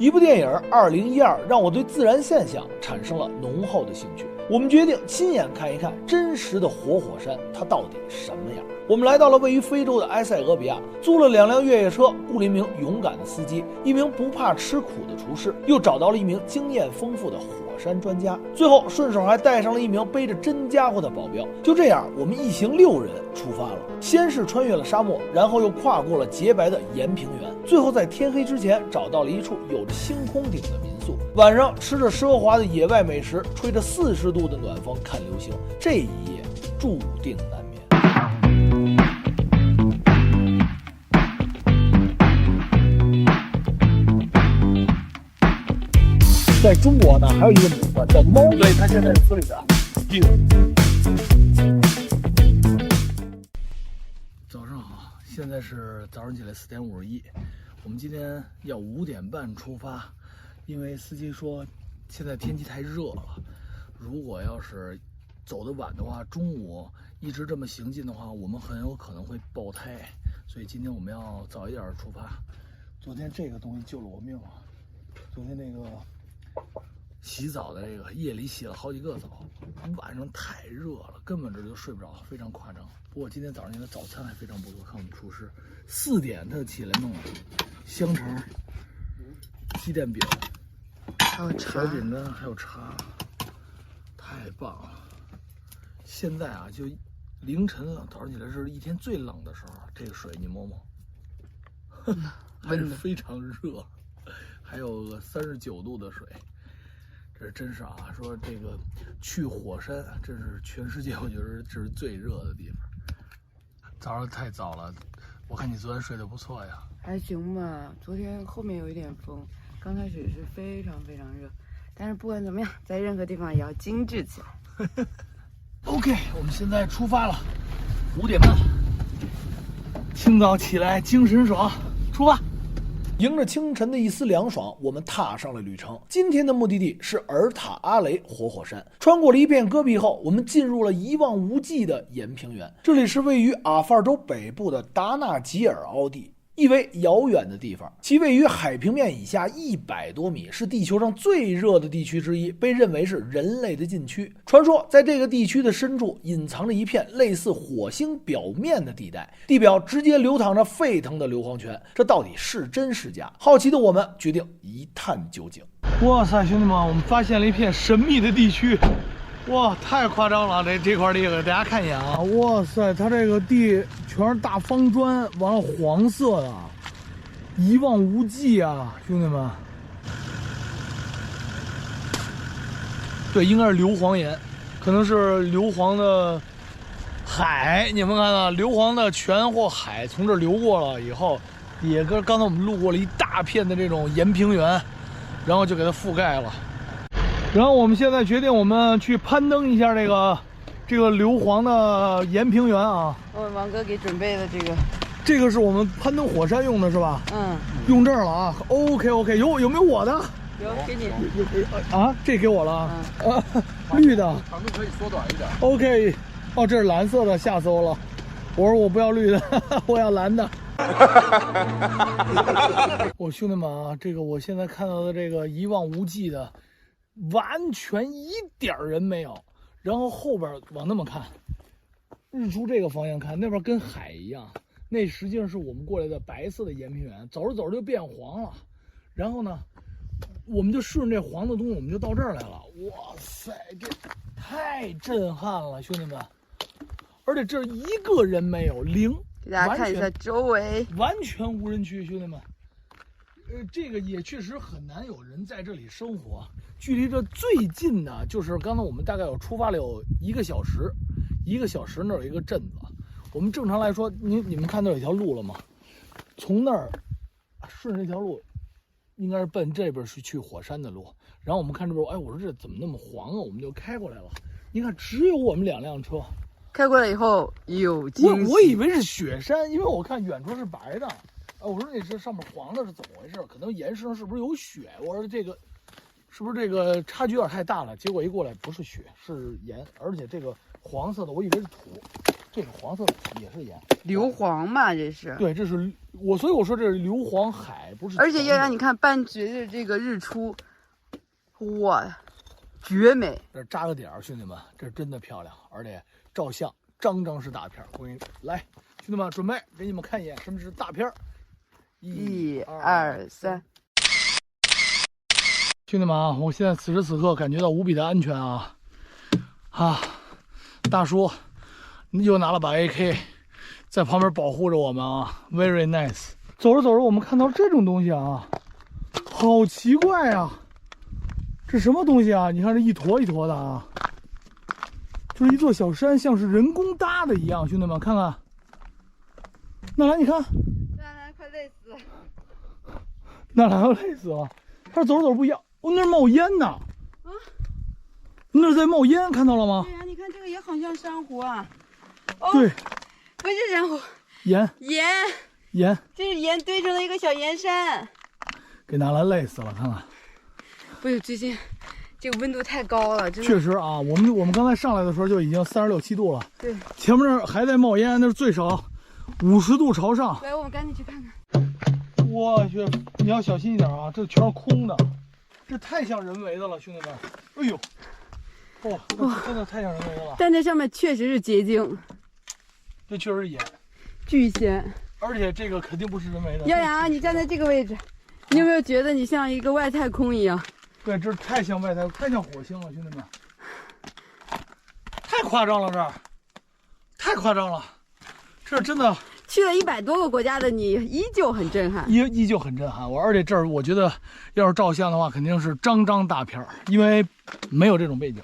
一部电影《2012》让我对自然现象产生了浓厚的兴趣。我们决定亲眼看一看真实的活火山它到底什么样。我们来到了位于非洲的埃塞俄比亚，租了2辆越野车，雇了一名勇敢的司机，一名不怕吃苦的厨师，又找到了一名经验丰富的火山专家，最后顺手还带上了一名背着真家伙的保镖。就这样，我们一行6人出发了。先是穿越了沙漠，然后又跨过了洁白的岩平原，最后在天黑之前找到了一处有着星空顶的民宿。晚上吃着奢华的野外美食，吹着40度的暖风看流星，这一夜注定难眠。在中国呢，还有一个名字叫猫，对，它现在是里的。早上好，现在是早上起来4点51，我们今天要5点半出发，因为司机说现在天气太热了，如果要是走得晚的话，中午一直这么行进的话，我们很有可能会爆胎，所以今天我们要早一点出发。昨天这个东西救了我命啊！昨天那个洗澡的这个夜里洗了好几个澡，晚上太热了，根本这就睡不着，非常夸张。不过今天早上的早餐还非常不错，看我们厨师4点他就起来弄了香肠、鸡蛋饼，还有茶、小饼干，还有茶，太棒了！现在啊，就凌晨了，早上起来是一天最冷的时候，这个水你摸摸，还是非常热，还有个39度的水。这真是啊，说这个去火山，这是全世界我觉得这是最热的地方。早上太早了，我看你昨天睡得不错呀。还行吧，昨天后面有一点风，刚开始是非常非常热，但是不管怎么样，在任何地方也要精致起来。OK， 我们现在出发了，5点半，清早起来精神爽，出发。迎着清晨的一丝凉爽，我们踏上了旅程。今天的目的地是尔塔阿雷活火山。穿过了一片戈壁后，我们进入了一望无际的岩平原。这里是位于阿法尔州北部的达纳吉尔凹地，意为遥远的地方，其位于海平面以下100多米，是地球上最热的地区之一，被认为是人类的禁区。传说在这个地区的深处隐藏着一片类似火星表面的地带，地表直接流淌着沸腾的硫磺泉，这到底是真是假？好奇的我们决定一探究竟。哇塞，兄弟们，我们发现了一片神秘的地区。哇，太夸张了！这块地给大家看一眼啊！哇塞，它这个地全是大方砖，完了黄色的，一望无际啊，兄弟们。对，应该是硫磺岩，可能是硫磺的海。你们看到硫磺的泉或海从这流过了以后，也跟刚才我们路过了一大片的这种岩平原，然后就给它覆盖了。然后我们现在决定，我们去攀登一下这个硫磺的岩平原啊。王哥给准备的这个是我们攀登火山用的是吧？嗯，用这儿了啊。OK， 有没有我的？有，给你。啊，这给我了。绿的。长度可以缩短一点。OK， 哦，这是蓝色的，吓死我了。我说我不要绿的，我要蓝的。我兄弟们啊，这个我现在看到的这个一望无际的。完全一点人没有，然后后边往那么看，日出这个方向看，那边跟海一样，那实际上是我们过来的白色的岩平原，走着走着就变黄了，然后呢，我们就顺着这黄的东西，我们就到这儿来了。哇塞，这太震撼了，兄弟们！而且这一个人没有，零，给大家看一下周围，完全无人区，兄弟们。这个也确实很难有人在这里生活。距离这最近的就是刚才我们大概有出发了有1个小时，1个小时那儿有一个镇子。我们正常来说，你们看到有一条路了吗？从那儿顺着这条路，应该是奔这边是去火山的路。然后我们看这边，哎，我说这怎么那么黄啊？我们就开过来了。你看，只有我们2辆车。开过来以后有惊喜。我以为是雪山，因为我看远处是白的。我说那这上面黄的是怎么回事？可能岩石上是不是有雪？我说这个是不是这个差距有点太大了？结果一过来不是雪，是盐，而且这个黄色的我以为是土，这个黄色的也是盐。硫磺吧，这是。对，这是我，所以我说这是硫磺海，不是。而且要让你看半绝的这个日出，哇，绝美！这扎个点儿，兄弟们，这真的漂亮，而且照相张张是大片儿。我给你来，兄弟们准备给你们看一眼什么是大片儿。1、2、3。兄弟们啊，我现在此时此刻感觉到无比的安全啊！大叔又拿了把 AK， 在旁边保护着我们啊 ，very nice。走着走着，我们看到这种东西啊，好奇怪啊！这什么东西啊？你看这一坨一坨的啊，就是一座小山，像是人工搭的一样。兄弟们，看看，纳兰，你看，纳兰快累死了。纳兰要累死了。他走着走着不一样。哦，那儿冒烟呢！那儿在冒烟，看到了吗？对呀，你看这个也好像珊瑚啊。哦，对，不是珊瑚，盐，盐，这是盐堆成了一个小盐山。给纳兰累死了，看看。不是，最近这个温度太高了，真的。确实啊，我们刚才上来的时候就已经36、7度了。对，前面那儿还在冒烟，那是最少50度朝上。来，我们赶紧去看看。我去，你要小心一点啊，这全是空的。这太像人为的了，兄弟们！哎呦，哇，这真的太像人为的了。但这上面确实是结晶，这确实是盐，巨鲜。而且这个肯定不是人为的。耀阳，你站在这个位置，你有没有觉得你像一个外太空一样？对，这太像外太空，太像火星了，兄弟们！太夸张了，这儿太夸张了，这真的。去了100多个国家的你，依旧很震撼，依旧很震撼。而且这儿我觉得，要是照相的话，肯定是张张大片儿，因为没有这种背景。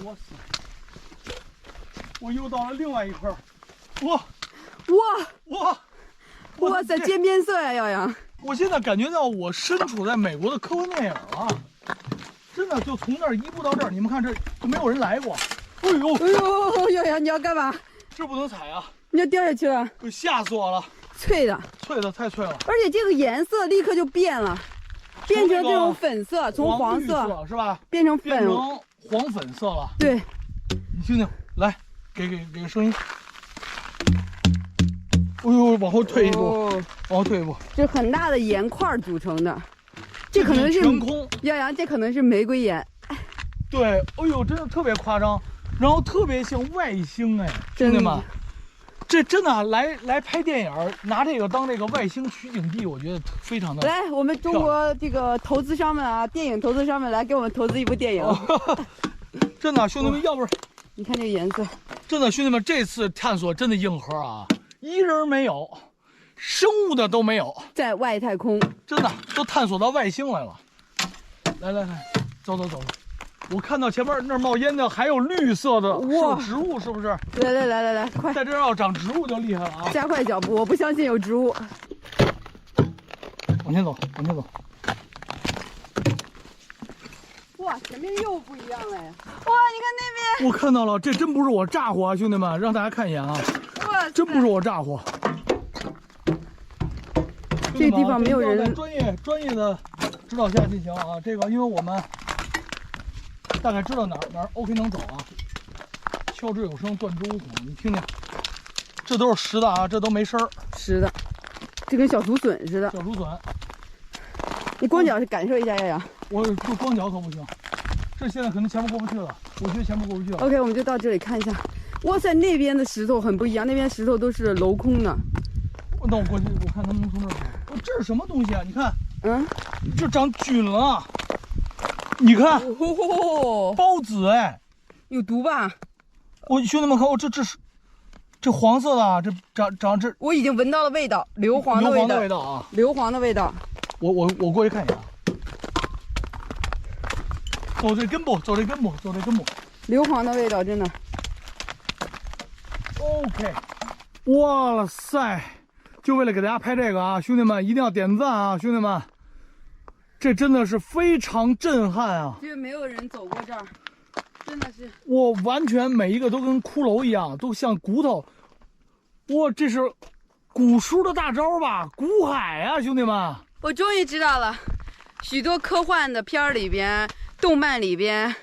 哇塞！我又到了另外一块儿，哇塞，渐变色呀，耀阳！我现在感觉到我身处在美国的科幻电影了，真的就从那儿移步到这儿，你们看这就没有人来过。哎呦，耀阳，你要干嘛？这不能踩啊！你要掉下去了，吓死我了！脆的，太脆了，而且这个颜色立刻就变了，变成这种粉色，从黄色是吧，变成黄粉色了。对，你听听，来，给个声音。哎呦，往后退一步，往后退一步。这很大的盐块组成的，这可能是全空。耀阳，这可能是玫瑰盐。对，哎呦，真的特别夸张。然后特别像外星哎，兄弟们，这真的来拍电影，拿这个当这个外星取景地，我觉得非常的。来，我们中国这个投资商们啊，电影投资商们来给我们投资一部电影。真的，兄弟们，要不是你看这个颜色，真的，兄弟们，这次探索真的硬核啊，一人没有，生物的都没有，在外太空，真的都探索到外星来了。来，走。我看到前面那儿冒烟的，还有绿色的植物，是不是？来，快！在这儿要长植物就厉害了啊！加快脚步，我不相信有植物。往前走。哇，前面又不一样了呀！哇，你看那边，我看到了，这真不是我咋呼啊，兄弟们，让大家看一眼啊！哇，真不是我咋呼。这个地方没有人，专业的指导下进行啊。这个因为我们大概知道哪儿 OK 能走啊。敲之有声，断之无孔。你听听，这都是实的啊，这都没声儿。实的，这跟小竹笋似的。小竹笋，你光脚感受一下，耀阳。我就光脚可不行，这现在可能前面过不去了。我觉得前面过不去了。OK， 我们就到这里看一下。哇塞，那边的石头很不一样，那边石头都是镂空的。那我过去，我看能不能从这儿走。这是什么东西啊？你看，这长菌了。你看，孢子哎，有毒吧？兄弟们看，这是这黄色的啊，这长这，我已经闻到了味道，硫磺的味道啊，硫磺的味道。我过去看一眼啊。走这根部，硫磺的味道真的。OK， 哇塞！就为了给大家拍这个啊，兄弟们一定要点赞啊，兄弟们，这真的是非常震撼啊！因为没有人走过这儿，真的是。我完全每一个都跟骷髅一样，都像骨头。哇，这是古书的大招吧？古海啊，兄弟们！我终于知道了，许多科幻的片儿里边、动漫里边，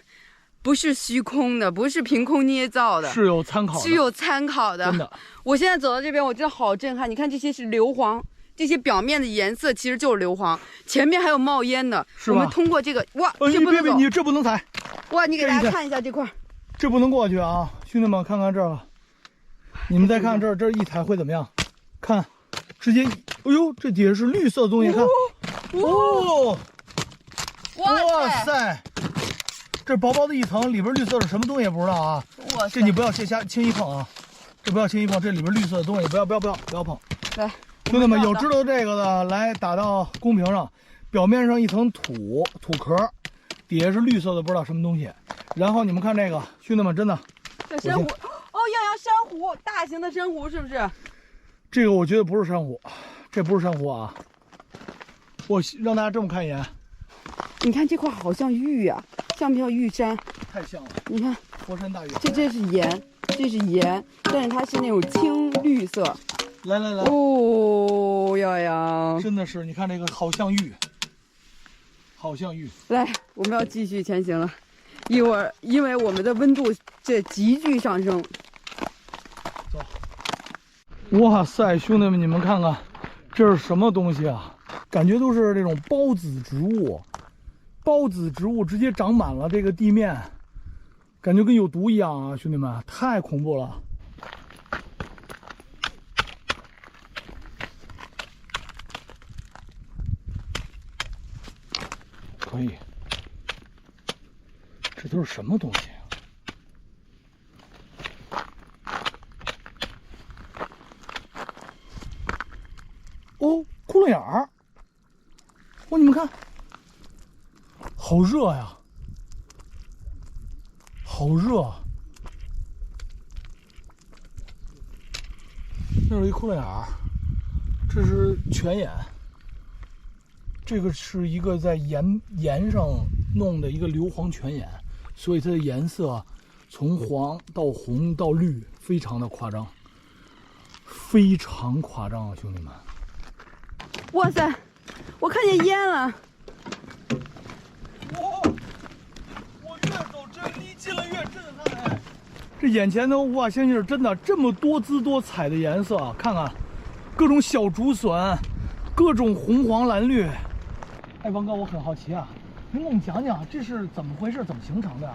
不是虚空的，不是凭空捏造的，是有参考的，是有参考的。真的，我现在走到这边，我真的好震撼。你看这些是硫磺，这些表面的颜色其实就是硫磺，前面还有冒烟的。是吧？我们通过这个，哇，这不能走，你这不能踩。哇，你给大家看一下这块，这不能过去啊，兄弟们，看看这儿，你们再看这儿，这一踩会怎么样？看，直接，哎呦，这底下是绿色的东西，看，哦，哇塞，这薄薄的一层，里边绿色是什么东西也不知道啊。这你不要轻易碰啊，这不要轻易碰，这里边绿色的东西不要碰。来，兄弟们，有知道这个的来打到公屏上，表面上一层土壳，底下是绿色的，不知道什么东西。然后你们看这个，兄弟们，真的，这珊瑚，哦，耀阳珊瑚，大型的珊瑚是不是？这个我觉得不是珊瑚，这不是珊瑚啊！我让大家这么看一眼，你看这块好像玉啊，像不像玉山？太像了！你看，佛山大玉，这是盐，这是盐，但是它是那种青绿色。来，哦，耀阳，真的是，你看这个好像玉，好像玉。来，我们要继续前行了，一会儿因为我们的温度这急剧上升。走。哇塞，兄弟们，你们看看，这是什么东西啊？感觉都是这种孢子植物，孢子植物直接长满了这个地面，感觉跟有毒一样啊！兄弟们，太恐怖了。可以，这都是什么东西啊？哦，窟窿眼儿！哦，你们看，好热呀，好热啊！那是一窟窿眼儿，这是泉眼。这个是一个在盐上弄的一个硫磺泉眼，所以它的颜色从黄到红到绿，非常的夸张，非常夸张啊，兄弟们！哇塞，我看见烟了！我越走真离近了越震撼。这眼前都无法相信是真的，这么多姿多彩的颜色，看看各种小竹笋，各种红黄蓝绿。哎，王哥，我很好奇啊，您给我们讲讲这是怎么回事，怎么形成的呀？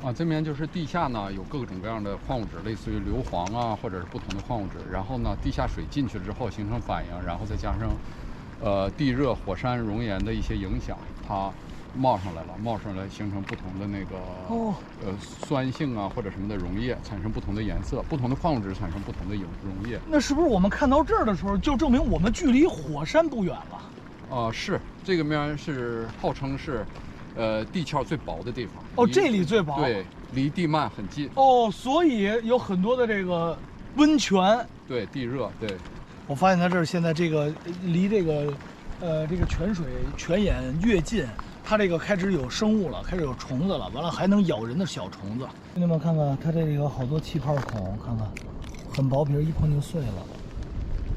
啊，这边就是地下呢有各种各样的矿物质，类似于硫磺啊，或者是不同的矿物质。然后呢，地下水进去之后形成反应，然后再加上，地热、火山熔岩的一些影响，它冒上来形成不同的那个酸性啊或者什么的溶液，产生不同的颜色，不同的矿物质产生不同的溶液。那是不是我们看到这儿的时候，就证明我们距离火山不远了？是这个面是号称是，地壳最薄的地方。哦，这里最薄。对，离地幔很近。哦，所以有很多的这个温泉。对，地热。对。我发现它这儿现在这个离这个，这个泉眼越近，它这个开始有生物了，开始有虫子了，完了还能咬人的小虫子。兄弟们看看，它这里有好多气泡孔，看看，很薄皮，一碰就碎了，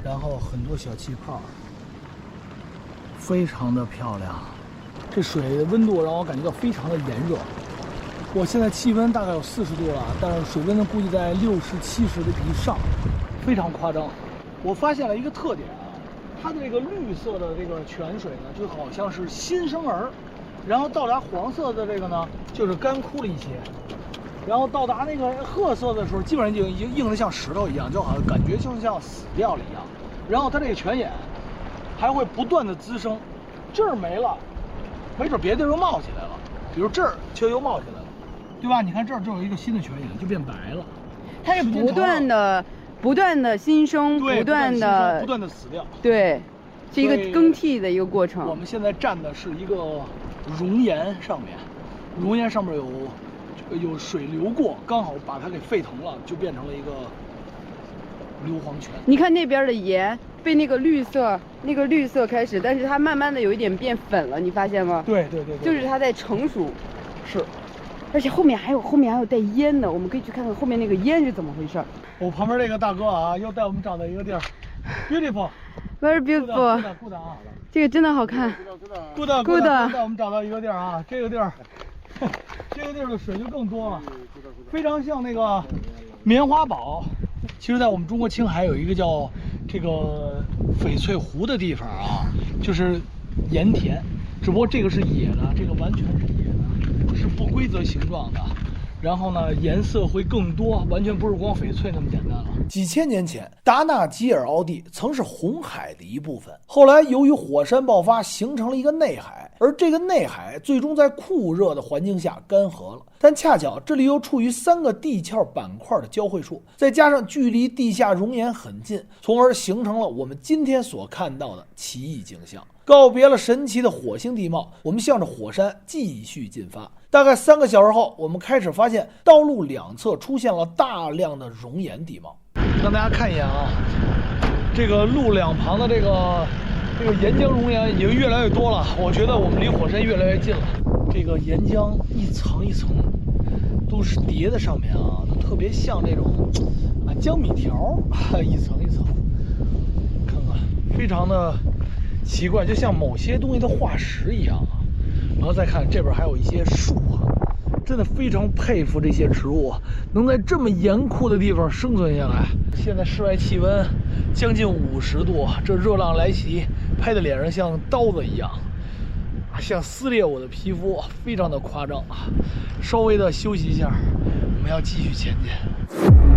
然后很多小气泡。非常的漂亮，这水的温度让我感觉到非常的炎热。我现在气温大概有40度了，但是水温呢估计在60、70度以上，非常夸张。我发现了一个特点啊，它的这个绿色的这个泉水呢，就好像是新生儿，然后到达黄色的这个呢，就是干枯了一些，然后到达那个褐色的时候，基本上就已经硬得像石头一样，就好像感觉就像死掉了一样。然后它这个泉眼还会不断的滋生，这儿没了，没准别的地儿又冒起来了，比如这儿却又冒起来了，对吧？你看这儿就有一个新的泉眼，就变白了。它是不断的新生，不断的死掉。对，是一个更替的一个过程。我们现在站的是一个熔岩上面，熔岩上面有水流过，刚好把它给沸腾了，就变成了一个硫磺泉。你看那边的盐被那个绿色开始，但是它慢慢的有一点变粉了，你发现吗？对，就是它在成熟。是，而且后面还有带烟的，我们可以去看看后面那个烟是怎么回事。我旁边这个大哥啊，又带我们找到一个地儿 ，beautiful。Very beautiful， good 啊，这个真的好看。good， 我们找到一个地儿啊，这个地儿的水就更多了，非常像那个棉花堡。其实，在我们中国青海有一个叫这个翡翠湖的地方啊，就是盐田，只不过这个是野的，这个完全是野的，是不规则形状的。然后呢，颜色会更多，完全不是光翡翠那么简单了。几千年前，达纳吉尔凹地曾是红海的一部分，后来由于火山爆发，形成了一个内海，而这个内海最终在酷热的环境下干涸了。但恰巧这里又处于3个地壳板块的交汇处，再加上距离地下熔岩很近，从而形成了我们今天所看到的奇异景象。告别了神奇的火星地貌，我们向着火山继续进发。大概3个小时后，我们开始发现道路两侧出现了大量的熔岩地貌。让大家看一眼啊，这个路两旁的这个岩浆熔岩已经越来越多了，我觉得我们离火山越来越近了。这个岩浆一层一层都是叠在上面啊，都特别像这种江米条，一层一层，看看非常的奇怪，就像某些东西的化石一样啊。然后再看这边还有一些树啊，真的非常佩服这些植物能在这么严酷的地方生存下来。现在室外气温将近50度，这热浪来袭，拍在脸上像刀子一样，像撕裂我的皮肤，非常的夸张。稍微的休息一下，我们要继续前进。